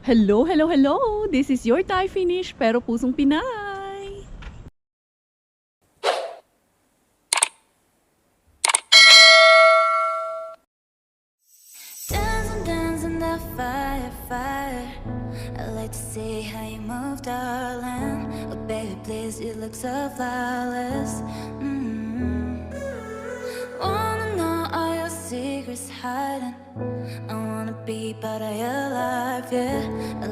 Hello, hello, hello! This is your Thai finish, pero pusong Pinay! Dancing, dancing the fire, fire. I like to see how you move, darling. Oh, baby, please, you look so flawless. Wanna know all your secrets hiding. I wanna be part of your life, yeah.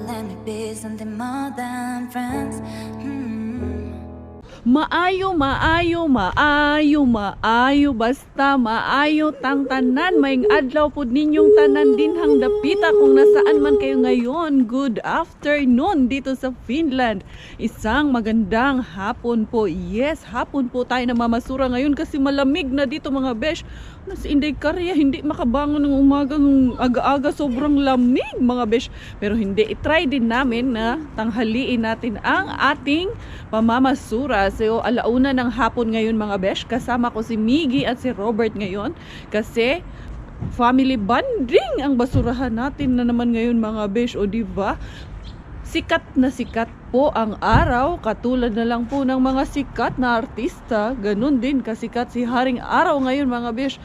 Let me be something more than friends. Maayo, maayo, maayo, maayo, basta maayo tang tanan. Maing adlaw po ninyong tanan din hang dapita kung nasaan man kayo ngayon. Good afternoon dito sa Finland. Isang magandang hapon po. Yes, hapon po tayo na mamasura ngayon kasi malamig na dito mga besh. Si Inday Karya hindi makabangon ng umaga ng aga-aga, sobrang lamig mga besh. Pero hindi, itry din namin na tanghaliin natin ang ating pamamasura. So alauna ng hapon ngayon mga besh, kasama ko si Miggy at si Robert ngayon kasi family bonding ang basurahan natin na naman ngayon mga besh. O diba? Sikat na sikat po ang araw, katulad na lang po ng mga sikat na artista. Ganun din kasikat si Haring Araw ngayon mga besh.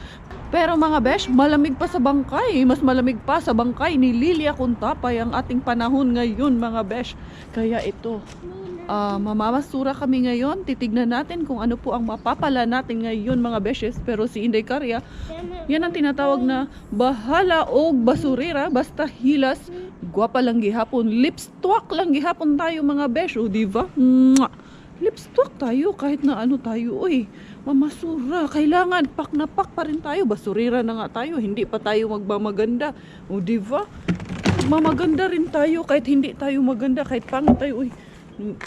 Pero mga besh, malamig pa sa bangkay. Mas malamig pa sa bangkay ni Lilia Contapay ang ating panahon ngayon mga besh. Kaya ito, mamamasura kami ngayon. Titignan natin kung ano po ang mapapala natin ngayon mga beshes. Pero si Inday Karya, yan ang tinatawag na bahala o basurera. Basta hilas, gwapa lang gihapon. Lipstwak lang gihapon tayo mga besh. O diba? Lipstwak tayo kahit na ano tayo. Uy, mamasura. Kailangan pak na pak pa rin tayo. Basurera na nga tayo. Hindi pa tayo magmamaganda. O diba? Mamaganda rin tayo kahit hindi tayo maganda. Kahit pangit tayo. Uy,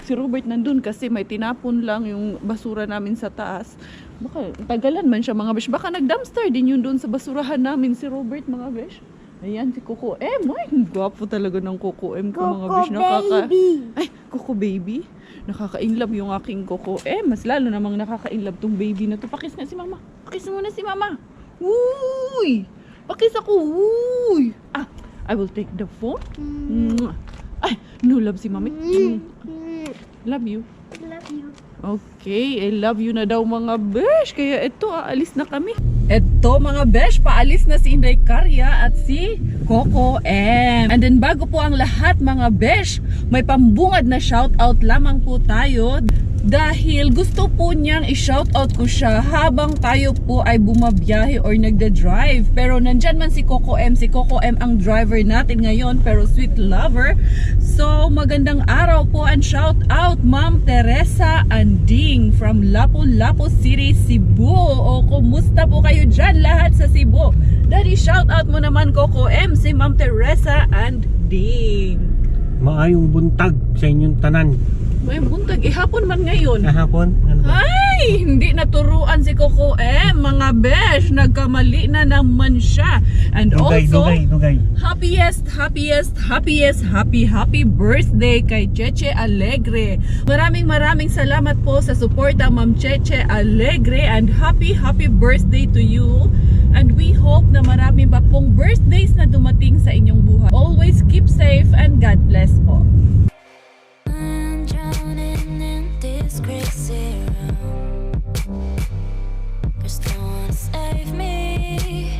si Robert nandun kasi may tinapon lang yung basura namin sa taas. Baka tagalan man siya mga besh. Baka nag-dumpster din yun doon sa basurahan namin si Robert mga besh. Ayan si Coco M. Ay, gwapo talaga ng Coco M ko mga besh. Ay, Coco baby. Nakaka-inlove yung aking Coco M. Mas lalo namang nakaka-inlove tong baby na to. Pakis nga si mama. Pakis muna si mama. Uy! Pakis ako. Uy! I will take the phone. Ay, no love si mami. Love you. Love you. Okay, I love you na daw mga besh. Kaya ito, aalis na kami. Ito mga besh, paalis na si Inday Karya at si Coco M. And then bago po ang lahat mga besh, may pambungad na shoutout lamang po tayo. Dahil gusto po niyang i-shoutout ko siya habang tayo po ay bumabiyahe or nagda-drive. Pero nandyan man si Coco M. Si Coco M ang driver natin ngayon, pero sweet lover. So magandang araw po and shoutout Ma'am Teresa Anding from Lapu-Lapu City, Cebu. O kumusta po kayo dyan lahat sa Cebu? Daddy, shoutout mo naman Coco M, si Ma'am Teresa Anding. Maayong buntag sa inyong tanan. May buntag, ihapon man ngayon. Kahapon? Ano ba? Ay, hindi naturuan si Coco M, mga besh, nagkamali na naman siya. And also, Dugay. happy birthday kay Cheche Alegre. Maraming salamat po sa suporta Ma'am Cheche Alegre, and happy birthday to you. And we hope na marami pa pong birthdays na dumating sa inyong buhay. Always keep safe and God bless po. I'm drowning in this crazy room. There's no one to save me,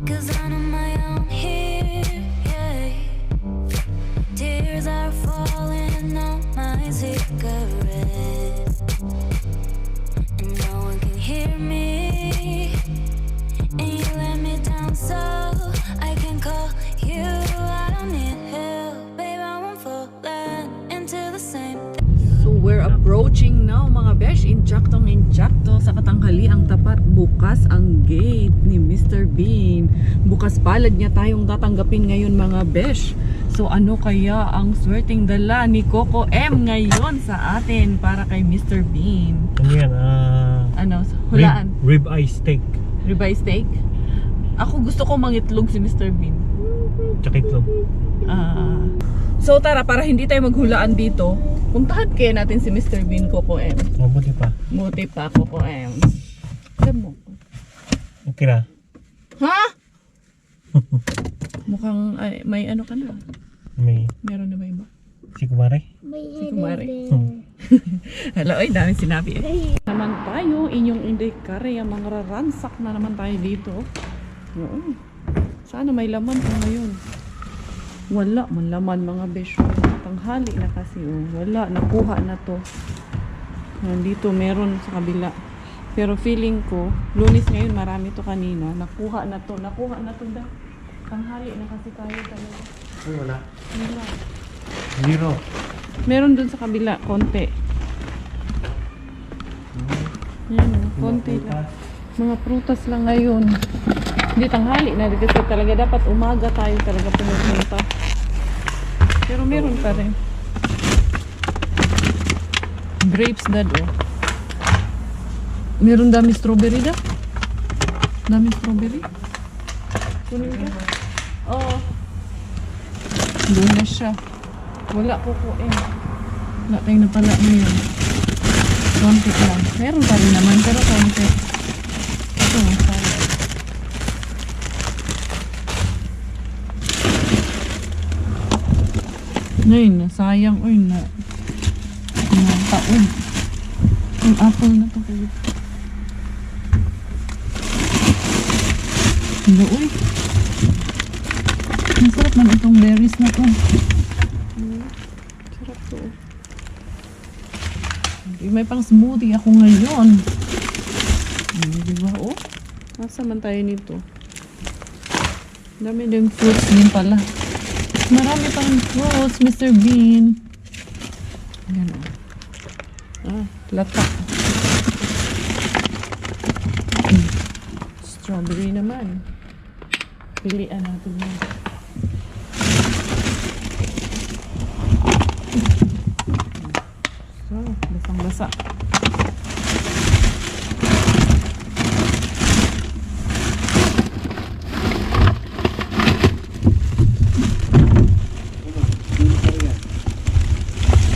'cause I'm on my own here, yeah. Tears are falling on my cigarette, and no one can hear me. And you let me down so I can call you. I don't need help, babe, I won't fall into the same thing. So we're approaching now mga besh. Injakto sa katanghali ang tapat. Bukas ang gate ni Mr. Bean. Bukas palad niya tayong tatanggapin ngayon mga besh. So ano kaya ang swerteng dala ni Coco M ngayon sa atin para kay Mr. Bean? Ano yan? Ano? Hulaan? Rib eye steak. Ribeye steak? Ako gusto ko mangitlog si Mr. Bean. Tsaka itlog. So tara, para hindi tayo maghulaan dito, puntahan kaya natin si Mr. Bean, Coco M. Mabuti pa. Buti pa, Coco M. Sabi mo. Okay na. Ha? Mukhang ay, may ano ka na. May Meron na ba iba? si Kumare. Si Kumare. Hmm. Hello, ay dami sinabi naman tayo, inyong inday kare, mga raransak na naman tayo dito. Oo. Sana may laman pa ngayon. Wala man laman mga besyo. Tanghali na kasi oh. Wala, nakuha na to. Nandito meron sa kabila. Pero feeling ko, Lunes ngayon marami to kanina. Nakuha na to da. Tanghali na kasi tayo talaga. Ay, wala. Wala. Zero. Meron dun sa kabila, konti. Yan oh, konti lang. Mga prutas lang ngayon. Hindi tanghali na kasi talaga dapat umaga tayo talaga pumupunta. Pero meron pa rin. Grapes dad oh. Meron dami strawberry da. Dami strawberry. Kunin ka. Oo. Doon na siya. Wala kukuin. Wala tayo na pala ngayon. Konti lang. Meron pa rin naman pero konti. Ito sayang. Ngayon, sayang. Uy, na taon. Ang apple na to kayo. Hindi, uy. Masarap man itong berries na to. Sarap to. May pang smoothie ako ngayon. Diba, oh? Nasa man tayo nito? Dami din fruits din pala. Marami pang fruits, Mr. Bean. Ganun. Lata. Strawberry naman. Pilian natin yan. So, basang-basa.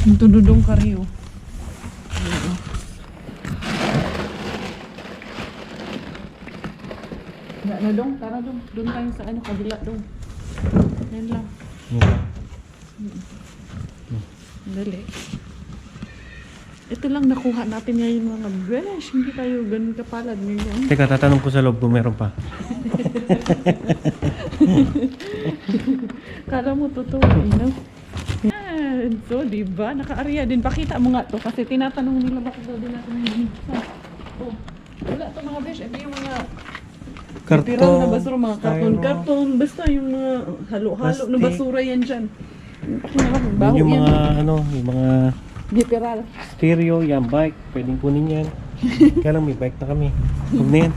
Magtududong kariyo. Na dong, tara dong. Doon tayo sa ano, kabila dong. Yan lang. Dali. Ito lang nakuha natin ngayon mga besh. Hindi tayo ganun kapalad ngayon. Teka, tatanong ko sa loob kung meron pa. Kala mo totoo, no? Yan. So, diba? Naka-area din. Pakita mo nga to. Kasi tinatanong nila bakit daw din natin yung oh, wala to mga besh. Ito yung mga literal na basura, mga karton-karton. Basta yung mga halo-halo na basura yan dyan. Yun yung mga, ano, yung mga literal. stereo, yan, bike. Pwedeng kunin yan. Kaya lang may bike na kami. Huwag na yan.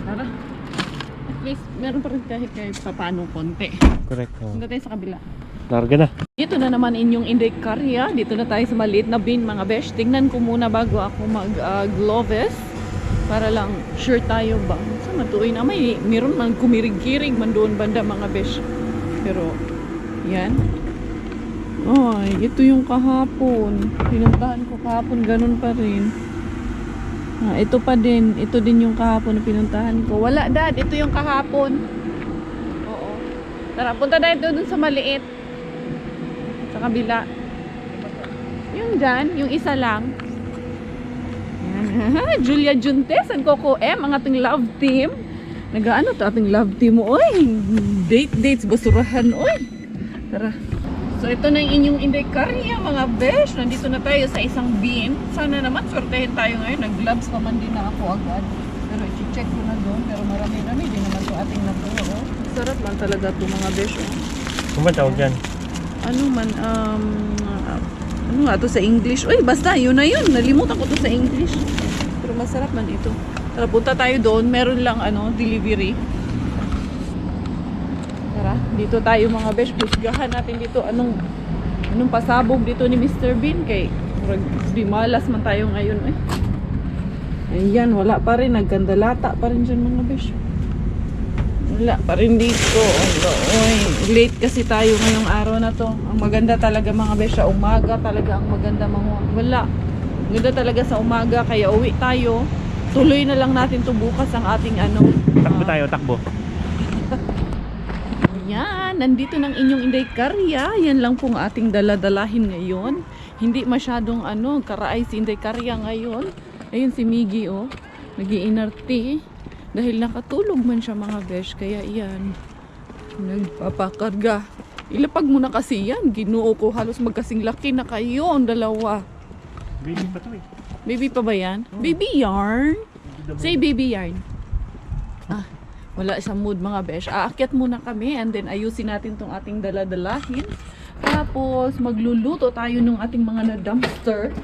Tara. At least, meron pa rin kahit paano konti. Correct. Oh. Punta tayo sa kabila. Larga na. Dito na naman inyong Inday Karya. Dito na tayo sa maliit na bin mga besh. Tingnan ko muna bago ako mag-gloves. Para lang sure tayo ba. Sa matuoy na meron man kumirig-kirig man doon banda mga besh. Pero yan. Ay, ito yung kahapon. Pinuntahan ko kahapon, ganun pa rin. Ito pa din. Ito din yung kahapon na pinuntahan ko. Wala dad, ito yung kahapon. Oo. Tara, punta tayo doon sa maliit. Sa kabila. Yung dyan, yung isa lang. Yan. Julia Juntes and Coco M, ang ating love team. Nag-ano to ating love team mo? Oy, dates, basurahan. Oy. Tara. So ito na yung inyong Inday Karya mga besh. Nandito na tayo sa isang bin. Sana naman swertehin tayo ngayon. Nag-gloves pa man din na ako agad. Pero i-check ko na doon. Pero marami-rami din naman to ating naturo. Sarap man talaga to mga besh. Kung ba tawag yan? Ano man, ano nga to sa English? Uy, basta, yun na yun. Nalimutan ko to sa English. Pero masarap man ito. Tara, punta tayo doon. Meron lang, delivery. Tara, dito tayo mga besh. Husgahan natin dito. Anong pasabog dito ni Mr. Bean? Kay, di malas man tayo ngayon. Ayan, wala pa rin. Nagkandalata pa rin dyan mga besh. Wala pa rin dito. Oy, late kasi tayo ngayong araw na to. Ang maganda talaga mga besya, umaga talaga ang maganda mga. Wala. Ganda talaga sa umaga, kaya uwi tayo. Tuloy na lang natin to bukas ang ating ano. Takbo tayo, takbo. Yan, nandito ng inyong Inday Karya. Yan lang pong ating daladalahin ngayon. Hindi masyadong karaay si Inday Karya ngayon. Ayun si Miggy oh, nag-iinarte. Dahil nakatulog man siya mga besh, kaya yan, nagpapakarga. Ilapag mo na kasi yan, Ginoo ko, halos magkasing laki na kayo, ang dalawa. Baby pa to eh. Baby pa ba yan? Baby yarn? Say baby yarn. Wala isang mood mga besh. Aakyat muna kami and then ayusin natin tong ating daladalahin. Tapos magluluto tayo ng ating mga na-dumpster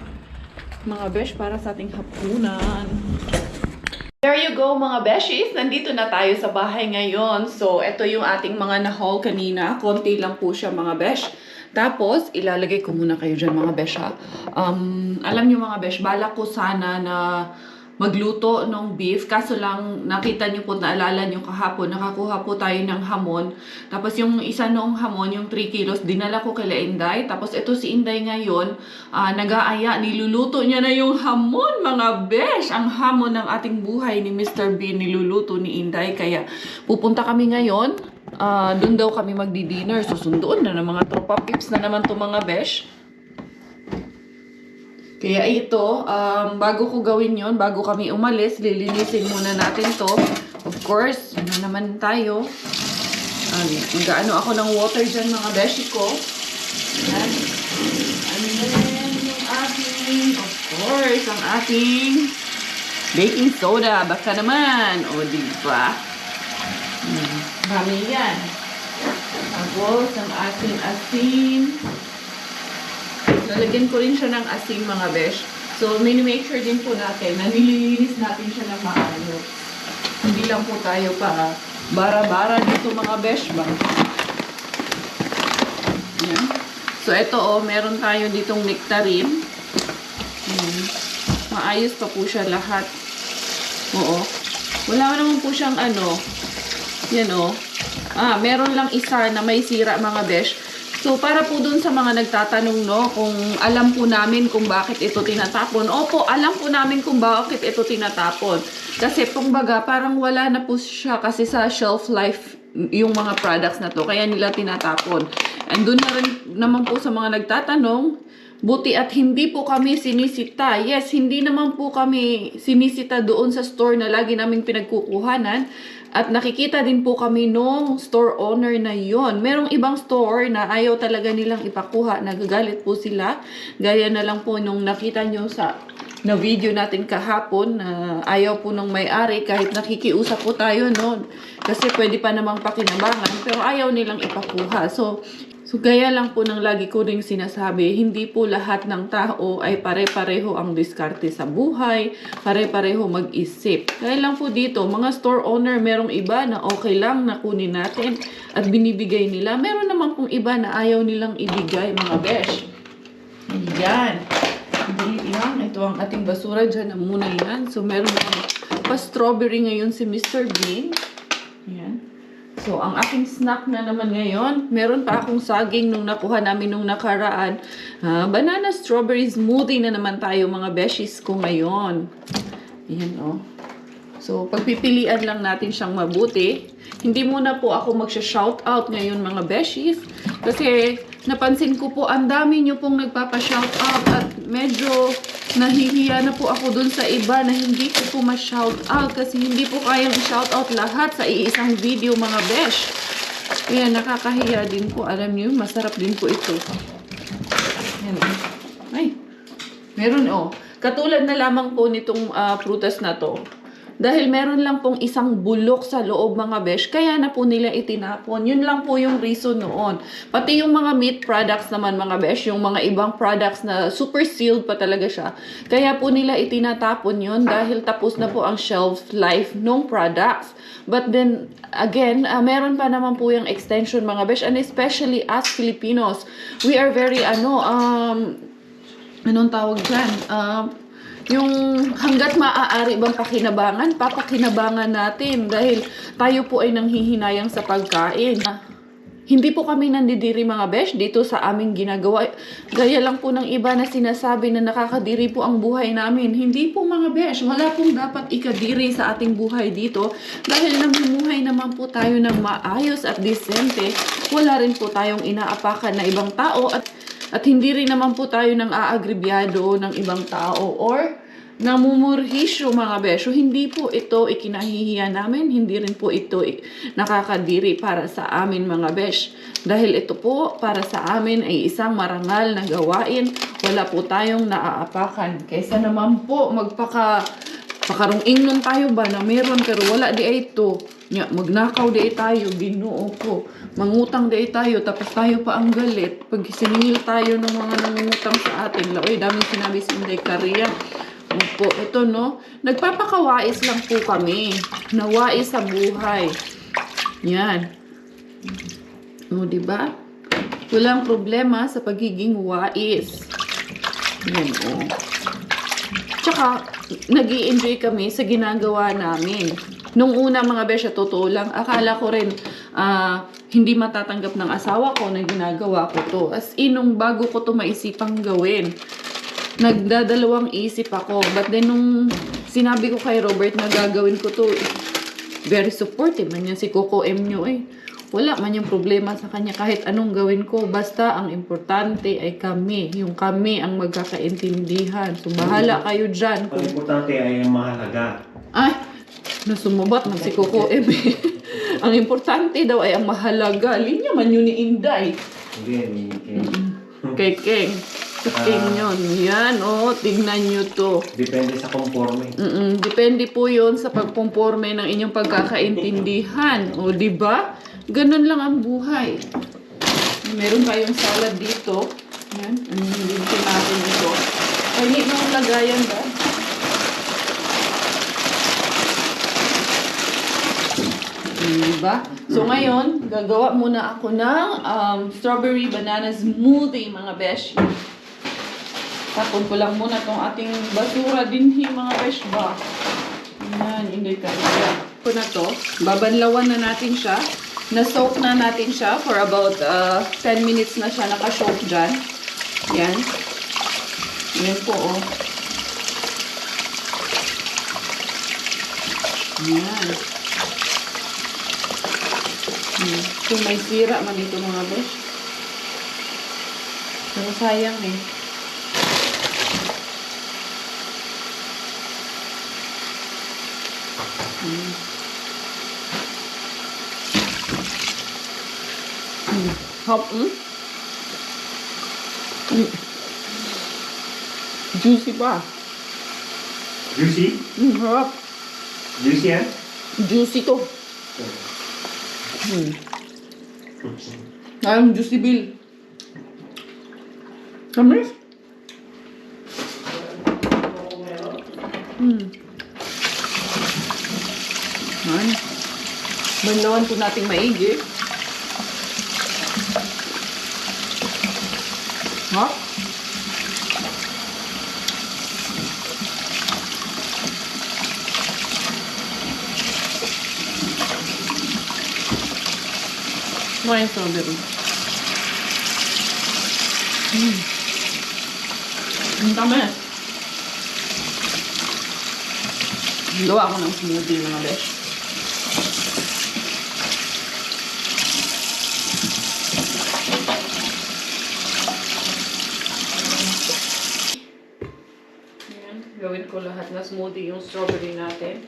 mga besh para sa ating hapunan. There you go mga beshies. Nandito na tayo sa bahay ngayon. So ito yung ating mga na-haul kanina. Konti lang po siya mga besh. Tapos ilalagay ko muna kayo dyan mga besh ha. Alam nyo mga besh, balak ko sana na magluto ng beef. Kaso lang, nakita nyo po, naalala nyo kahapon, nakakuha po tayo ng hamon. Tapos yung isa noong hamon, yung 3 kilos, dinala ko kay Inday. Tapos ito si Inday ngayon, nag-aaya, niluluto niya na yung hamon, mga besh. Ang hamon ng ating buhay ni Mr. Bean, niluluto ni Inday. Kaya pupunta kami ngayon. Doon daw kami magdi-dinner. Susundoon na ng mga tropa pips na naman to mga besh. Kaya ito, bago ko gawin yon, bago kami umalis, lilinisin muna natin to. Of course, naman tayo. Nag-ano ako ng water dyan mga beshi ko. Yan. And then, yung ating, of course, ang ating baking soda. Baka naman. O, diba? Dami yan. Tapos, ang ating asin. Lalagyan ko rin siya ng asin mga besh. So, make sure din po natin na nililinis natin siya ng maayos. Hindi lang po tayo pa bara-bara dito mga besh ba. Yan. So, ito meron tayo ditong nectarine. Maayos pa po siya lahat. Oo. Wala naman po siyang yan meron lang isa na may sira mga besh. So, para po dun sa mga nagtatanong, kung alam po namin kung bakit ito tinatapon. Opo, alam po namin kung bakit ito tinatapon. Kasi, kumbaga, parang wala na po siya kasi sa shelf life yung mga products na to. Kaya nila tinatapon. And dun na rin naman po sa mga nagtatanong, buti at hindi po kami sinisita. Yes, hindi naman po kami sinisita doon sa store na lagi naming pinagkukuhanan. At nakikita din po kami nung store owner na yon. Merong ibang store na ayaw talaga nilang ipakuha. Nagagalit po sila. Gaya na lang po nung nakita nyo na video natin kahapon na ayaw po nung may-ari kahit nakikiusap po tayo noon. Kasi pwede pa namang pakinabangan pero ayaw nilang ipakuha. So gaya lang po ng lagi ko ring sinasabi, hindi po lahat ng tao ay pare-pareho ang diskarte sa buhay, pare-pareho mag-isip. Kaya lang po dito, mga store owner, merong iba na okay lang na kunin natin at binibigay nila. Meron naman pong iba na ayaw nilang ibigay, mga besh. Ayan. Yan. Ito ang ating basura. Diyan na muna yan. So, meron pa strawberry ngayon si Mr. Bean. Ayan. So, ang aking snack na naman ngayon, meron pa akong saging nung nakuha namin nung nakaraan. Banana strawberry smoothie na naman tayo mga beshies ko ngayon. Ayan So, pagpipilian lang natin siyang mabuti. Hindi muna po ako magsha-shoutout ngayon mga beshies. Kasi napansin ko po, ang dami nyo pong nagpapa-shoutout at medyo nahihiya na po ako dun sa iba na hindi ko po ma-shoutout kasi hindi po kayang i-shoutout lahat sa iisang video mga besh. Kaya nakakahiya din po. Alam niyo, masarap din po ito. Yan. Ay, meron Katulad na lamang po nitong prutas na to. Dahil meron lang pong isang bulok sa loob mga besh, kaya na po nila itinapon. Yun lang po yung reason noon. Pati yung mga meat products naman mga besh, yung mga ibang products na super sealed pa talaga siya. Kaya po nila itinatapon yun dahil tapos na po ang shelf life ng products. But then, again, meron pa naman po yung extension mga besh, and especially as Filipinos, we are very, anong tawag dyan? Yung hanggat maaari bang papakinabangan natin dahil tayo po ay nanghihinayang sa pagkain. Hindi po kami nandidiri mga besh dito sa aming ginagawa. Gaya lang po ng iba na sinasabi na nakakadiri po ang buhay namin. Hindi po mga besh, wala pong dapat ikadiri sa ating buhay dito. Dahil namumuhay naman po tayo ng maayos at disente. Wala rin po tayong inaapakan na ibang tao at hindi rin naman po tayo ng aagribyado ng ibang tao or namumurhisyo mga besyo. Hindi po ito ikinahihiya namin, hindi rin po ito nakakadiri para sa amin mga besh. Dahil ito po para sa amin ay isang marangal na gawain, wala po tayong naaapakan. Kaysa naman po pakarunging nun tayo ba na meron pero wala di ay ito. Magnakaw di tayo, Ginoo ko. Mangutang di tayo, tapos tayo pa ang galit. Pag siningil tayo ng mga nangungutang sa atin, laoy, daming sinabi si Inday Karia. Po, ito no, nagpapakawais lang po kami. Nawais sa buhay. Yan. O, diba? Walang problema sa pagiging wais. Yan, o. Tsaka, nag-i-enjoy kami sa ginagawa namin. Nung una mga besya, totoo lang, akala ko rin, hindi matatanggap ng asawa ko na ginagawa ko to. As in, nung bago ko to maisipang gawin, nagdadalawang isip ako. But then, nung sinabi ko kay Robert na gagawin ko to, very supportive man yan si Coco M nyo eh. Wala man yung problema sa kanya kahit anong gawin ko. Basta, ang importante ay kami. Yung kami ang magkakaintindihan. So, bahala kayo dyan. Ang importante ay ang mahalaga. Ay, nasumabat man si Coco M eh. Ang importante daw ay ang mahalaga. Linya man yun ni Inday. Hindi, Kay Keng. King yun. Yan, tignan nyo to. depende sa conforme. Depende po yun sa pagpumporme ng inyong pagkakaintindihan. O, diba? Ganun lang ang buhay. Meron tayong salad dito. Yan. Ano yung lintin natin dito? Ay, hindi na lagayan ba? Diba? So, ngayon, gagawa muna ako ng strawberry banana smoothie, mga besh. Tapon ko lang muna tong ating basura din mga besh ba. Ayan, hindi ka ito. Ito na to, babanlawan na natin siya. Na-soak na natin siya for about 10 minutes na siya naka-soak dyan. Yan. Yan po, oh. Yan. Kung may sira man ito mga besh. Pero sayang eh. Hop, Juicy pa. Juicy? Harap. Juicy yan? Juicy to. Parang juicy bill. Tamis? Man. Banlawan po nating maigi. Ha? May strawberry. Ang tamis. Gawa ko ng smoothie mga besh. Ayan, gawin ko lahat na smoothie yung strawberry natin.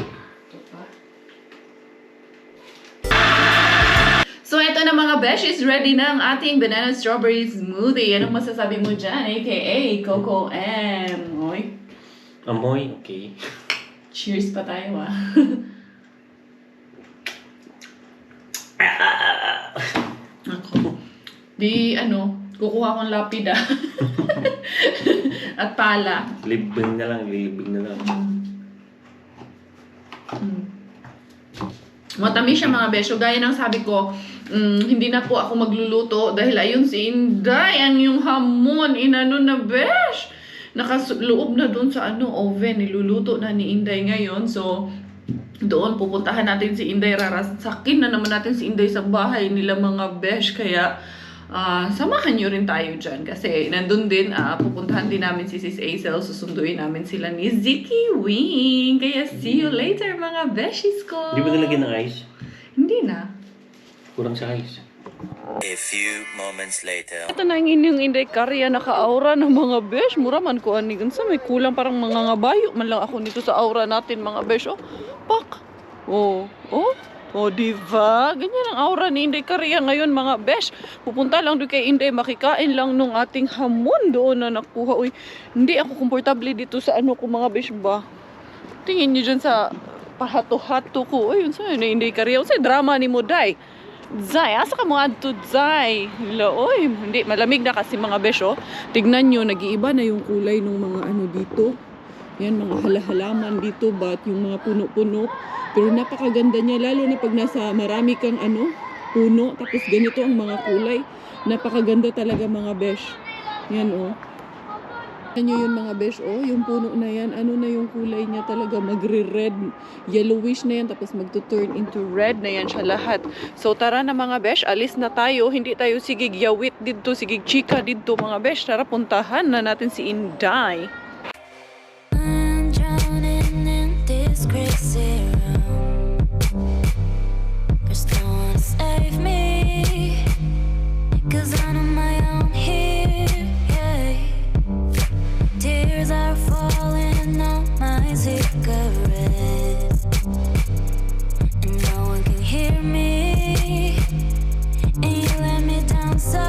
Ito pa. So, ito na mga besh, is ready na ang ating banana strawberry smoothie. Anong masasabi mo dyan, aka Coco M? Oy. Amoy, okay. Cheers pa tayo, ah. Ako. Di, kukuha akong lapida. At pala. Libing na lang, lilibing na lang. Matamis siya mga besyo. Gaya ng sabi ko, hindi na po ako magluluto dahil ayun si Inday, ang yung hamon, inano na besh. Nakaloob na dun sa oven, niluluto na ni Inday ngayon. So, Doon pupuntahan natin si Inday. Rarasakin na naman natin si Inday sa bahay nila mga besh. Kaya samahan nyo rin tayo dyan. Kasi nandun din, pupuntahan din namin si Sis Aisel. Susunduin namin sila ni Ziki Wing. Kaya see you later mga beshies ko. Di ba nilagyan ng ice? Hindi na. Kurang sa ice. A few moments later. Ito na ang inyong Inday Karya naka-aura ng mga besh. Mura man ko ani. Gansa may kulang parang mga ngabayo man lang ako nito sa aura natin mga besh. Oh, pak. Oh, oh. Oh, diba? Ganyan ang aura ni Inday Karya ngayon mga besh. Pupunta lang doon kay Inday, makikain lang nung ating hamon doon na nakuha. Uy, hindi ako komportable dito sa ano ko mga besh ba. Tingin niyo dyan sa pahato-hato ko. Uy, yun sa'yo na Inday Karya. Uy, drama ni mo, day. Zay, asa ka mga adto, Zay? Oy, hindi, malamig na kasi mga besh, oh. Tignan nyo, nag-iiba na yung kulay ng mga ano dito. Yan, mga halahalaman dito, bat yung mga puno-puno. Pero napakaganda niya, lalo na pag nasa marami kang ano, puno. Tapos ganito ang mga kulay. Napakaganda talaga mga besh. Yan, oh. Tignan nyo yun mga besh, oh. Yung puno na yan, ano na yung kulay niya talaga, magre-red. Yellowish na yan, tapos magto-turn into red na yan siya lahat. So tara na mga besh, alis na tayo. Hindi tayo sigig yawit dito, sigig chika dito mga besh. Tara, puntahan na natin si Inday. I'm drowning in this crazy room. There's no one to save me, 'cause I'm on my own here, yeah. Tears are falling on my cigarette, and no one can hear me. And you let me down, so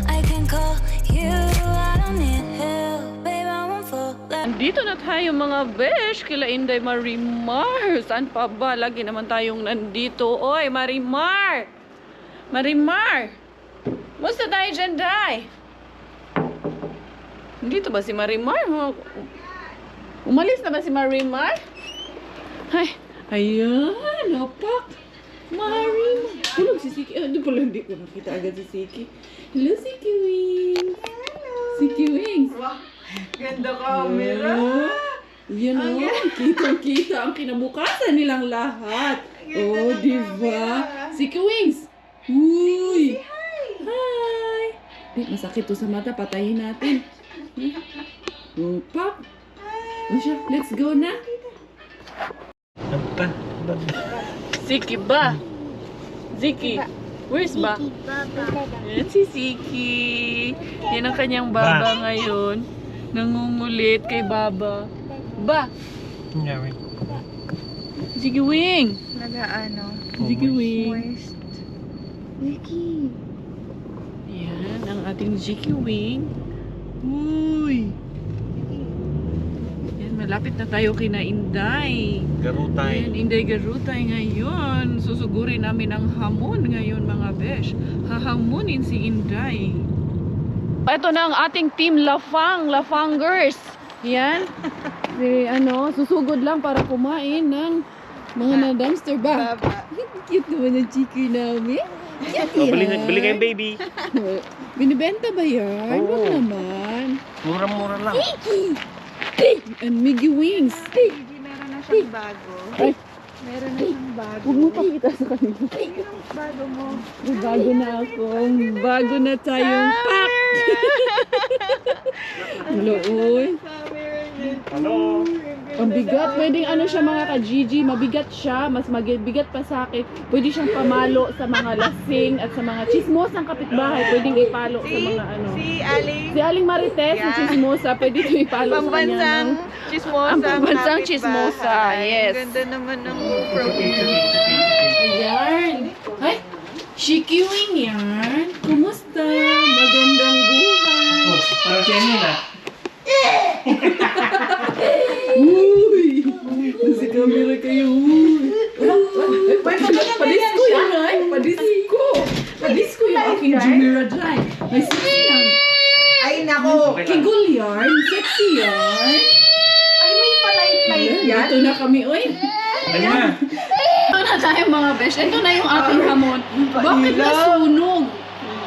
I can call you. I don't need help, babe, I won't fall. Dito na tayo mga besh, kila Inday Marimar. Saan pa ba? Lagi naman tayong nandito. Oy, Marimar! Marimar! Musta tayo dyan, Day? Dito ba si Marimar? Umalis na ba si Marimar? Ay, ayan, napak. Marimar. Tulog si Siki. Ano pala, hindi ko nakita agad si Siki. Hello, Siki Wings. Siki Wings. Ganda camera. Yan o, kitang-kita ang kinabukasan nilang lahat. Oh, diba? Siki Wings. Uy. Hi. Ay, masakit to sa mata. Patayin natin. Oh, pop. Oh, siya. Let's go na. Apa? Siki ba? Ziki. Where's ba? Yan si Siki. Yan ang kanyang baba ngayon. Nangungulit kay Baba. Ba? Nangyari. Ziki Wing. Nag-ano? Ziki Wing. Moist. Vicky. Yan ang ating Ziki Wing. Uy. Yan, malapit na tayo kina Inday. Garutay. Yan, Inday Garutay ngayon. Susugurin namin ang hamon ngayon mga besh. Hahamunin si Inday. Ito na ang ating team Lafangers. Yan. Si, susugod lang para kumain ng mga na-dumpster ba? Baba. Cute naman ang chiki namin. Oh, bili kayong baby. Binibenta ba yan? Oo. Wag naman. Mura-mura lang. And Miggy Wings. Hindi, meron na siyang bago. Ay, Meron na siyang bago. huwag mo pakita sa kanila. Yung bago mo. May bago na ako. Bago na tayong pack. Hello, uy. Hello. Ang bigat. Pwedeng siya mga ka-Gigi. Mabigat siya. Mas mabigat pa sa akin. Pwede siyang pamalo sa mga lasing at sa mga chismosang kapitbahay. Pwedeng ipalo sa mga Si Ali. Si Aling Marites, Yeah. na chismosa, pwede ito ipalo sa kanya. Pambansang ng- chismosa. Ang pambansang kapitbahay. chismosa, yes. Ang ganda naman ng program. Ayan. Ay, Shiki Wing yan. Kumusta? Magandang buhay. Oh, parang siya yun ah. Uy! Nasa camera kayo. Uy! Padisko yan ay. Padisko. Padisko yung aking Jumira dyan. May sexy yan. Ay, nako. Kigol yarn. Sexy yarn. Ay, may palight-light yan. Dito na kami, oy. Ano na? Ito na tayo mga besh. Ito na yung ating hamon. Bakit nasunog?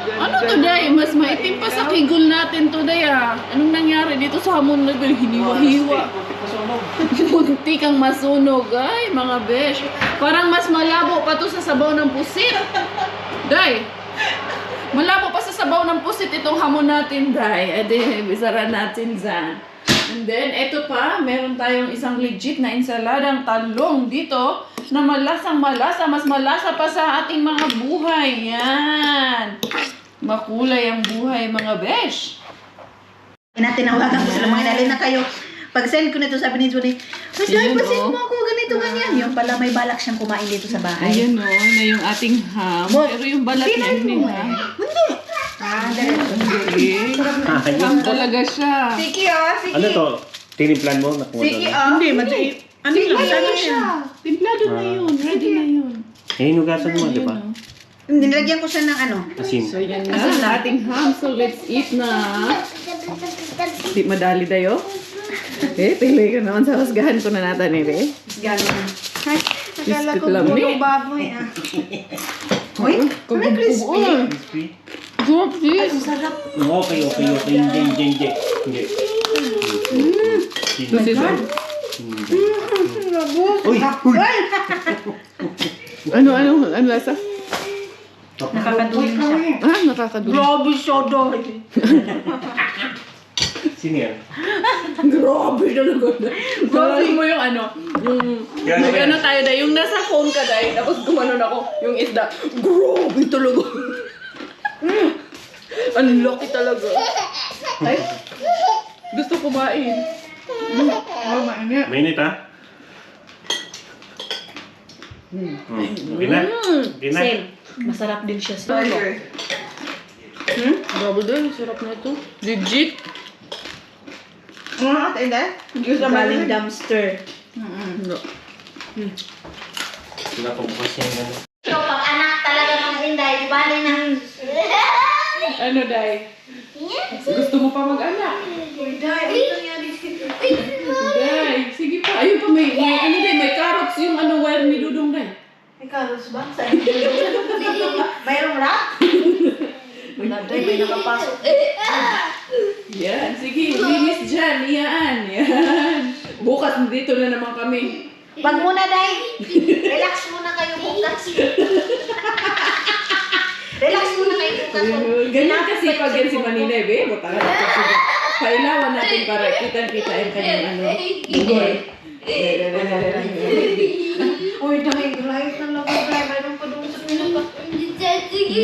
Ano today? Mas maitim pa sa kigol natin today ah. Anong nangyari dito sa hamon na hiniwa-hiwa? Munti kang masunog ay mga besh. Parang mas malabo pa to sa sabaw ng pusit. Day, malabo pa sa sabaw ng pusit itong hamon natin, Day. Ede, bisara natin dyan. And then, eto pa, meron tayong isang legit na ensaladang talong dito na malasang malasa, mas malasa pa sa ating mga buhay. Yan. Makulay ang buhay, mga besh. Tinawagan ko sila mga inalin na kayo. Pag-send ko nito, sabi ni Julie, mas dahil Ayun, pa-send oh. mo ako ganito, ganyan. Yung pala may balak siyang kumain dito sa bahay. Ayan o, na yung ating ham. Pero yung balat niya, hindi ha. Hindi. Okay. Ham talaga siya. Sige sige. Ano to? Tinimplan mo? Nakuha Sige na. Hindi, madali. Ano lang, ano siya? Timplado na yun. Ready na yun. Eh, hinugasan mo, di ba? Ayun, oh. Nilagyan ko siya ng ano. Asin. So yan na ang ating ham. So let's eat na. Di madali tayo. Pili ka naman sa husgahan ko na natin eh. Gano'n. Ay, akala ko Biscuit lang, puro eh. baboy ah. Uy, ano crispy? Crispy? Sarap Ay, sis. sarap. Okay. Hindi. Sis, oh. Uy! Ano lasa? Nakakadumi siya. Ah, nakakadumi. Grabe siya dahil. Sino yan? Grabe talaga. Grabe mo yung ano, yung ano tayo dahil, yung nasa phone ka dahil, tapos gumanon ako, yung isda, grabe talaga. Ang laki talaga. Ay, gusto kumain. Mainit ha? Okay na? Okay na? Same. Masarap din siya sa Grabe din, sarap na ito. Legit. Mga ate, hindi? Galing dumpster. Nakubukas yan gano'n. So, pag anak talaga mga Inday, bali na. Ano, Day? Gusto mo pa mag-anak? Inday, ano nangyari? Day, sige pa. Ayun pa, may ano, Day, may carrots yung ano, wire ni Dudong, Day. May karos ba? Sa mayroong rat? Inday, may nakapasok. Yan, sige, linis dyan, yan. Bukas, dito na naman kami. Wag muna, Day. Relax muna kayo bukas. Relax muna kayo bukas. Ganyan kasi pag yan si Manila, be. Buta ka natin siya. Pailawan natin para kita-kita yung kanyang ano. Bugol. Uy, Day, light na lang. Day, mayroon pa doon sa pinaka. Sige,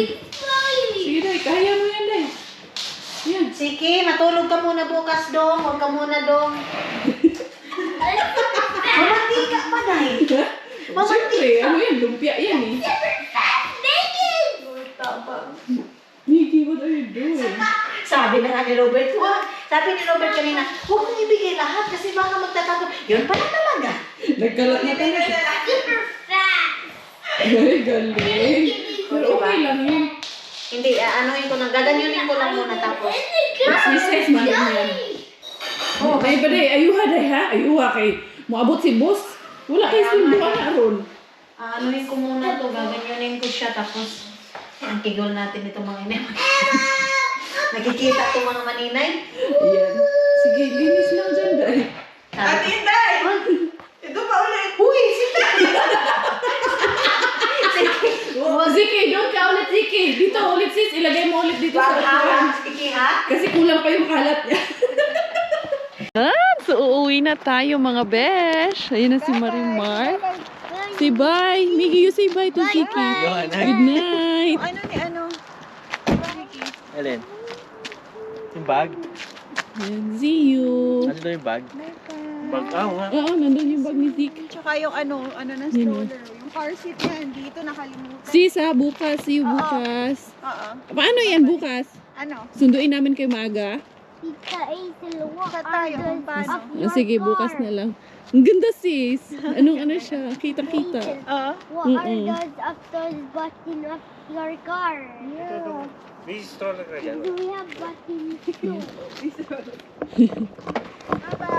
Day, kaya mo yan, Day. Yan. Sige, matulog ka muna bukas, Dong. Huwag ka muna, Dong. Mamati ka pa, Day. Siyempre, ano yan, lumpia yan eh. Nikki, what are you doing? Sabi na nga ni Robert, huwag. Sabi ni Robert kanina, huwag mong ibigay lahat kasi baka magtatapos. Yun pala talaga. Nagkalat na talaga. Ay, galing. Pero okay lang yun. Hindi, anuhin ko lang, gaganyunin ko lang muna tapos. Size man yan. Oh, ay ba day, ayuha day ha? Ayuha kay moabot si boss. Wala kay sunduan na ron. Anuhin ko muna to, gaganyunin ko siya tapos ang kigol natin itong mga inay. Nakikita itong mga maninay. Ayan. Sige, linis lang dyan day. Ate Inday! Ito pa ulit. Uy, sige! Ziki, doon ka ulit Ziki. Dito ulit sis, ilagay mo ulit dito sa upuan. Sige ha? Kasi kulang pa yung kalat niya. So uuwi na tayo mga besh. Ayun na si Marimar. Say bye. Miggy, you say bye to Ziki. Good night. Ano ni ano? Alin? Yung bag? Ayan, see you. Ano daw yung bag? Bag, nga. Oo, nandun yung bag ni Zeke. Tsaka yung ano ng Yun, stroller. Yung car seat niya, dito nakalimutan. Sis ha, bukas. See you bukas. Oo. Paano yan bukas? Ano? Sunduin namin kayo maaga. Sa tayo kung paano. Sige, bukas na lang. Ang ganda sis. Anong ano siya? Kita-kita. Oo. What are those after button of your car? Yeah. May stroller ka dyan. Do we have buttons too?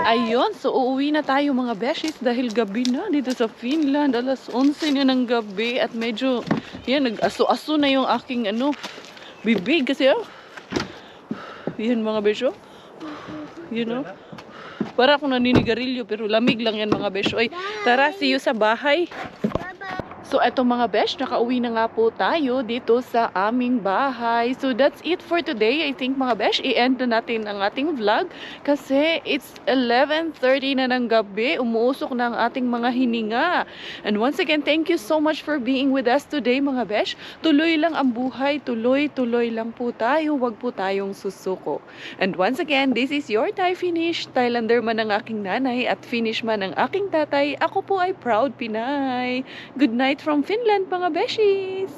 Ayun, so uuwi na tayo mga beshies dahil gabi na dito sa Finland. Alas 11 na ng gabi at medyo, yan, nag-aso-aso na yung aking ano, bibig kasi yan mga besyo. You know? Para akong naninigarilyo pero lamig lang yan mga besyo. Ay, tara, see you sa bahay. So, eto mga besh, nakauwi na nga po tayo dito sa aming bahay. So, that's it for today. I think mga besh, i-end na natin ang ating vlog kasi it's 11:30 na ng gabi. Umuusok na ang ating mga hininga. And once again, thank you so much for being with us today mga besh. Tuloy lang ang buhay. Tuloy lang po tayo. Huwag po tayong susuko. And once again, this is your Thai Finish. Thailander man ang aking nanay at Finnish man ang aking tatay. Ako po ay proud Pinay. Good night from Finland mga beshies!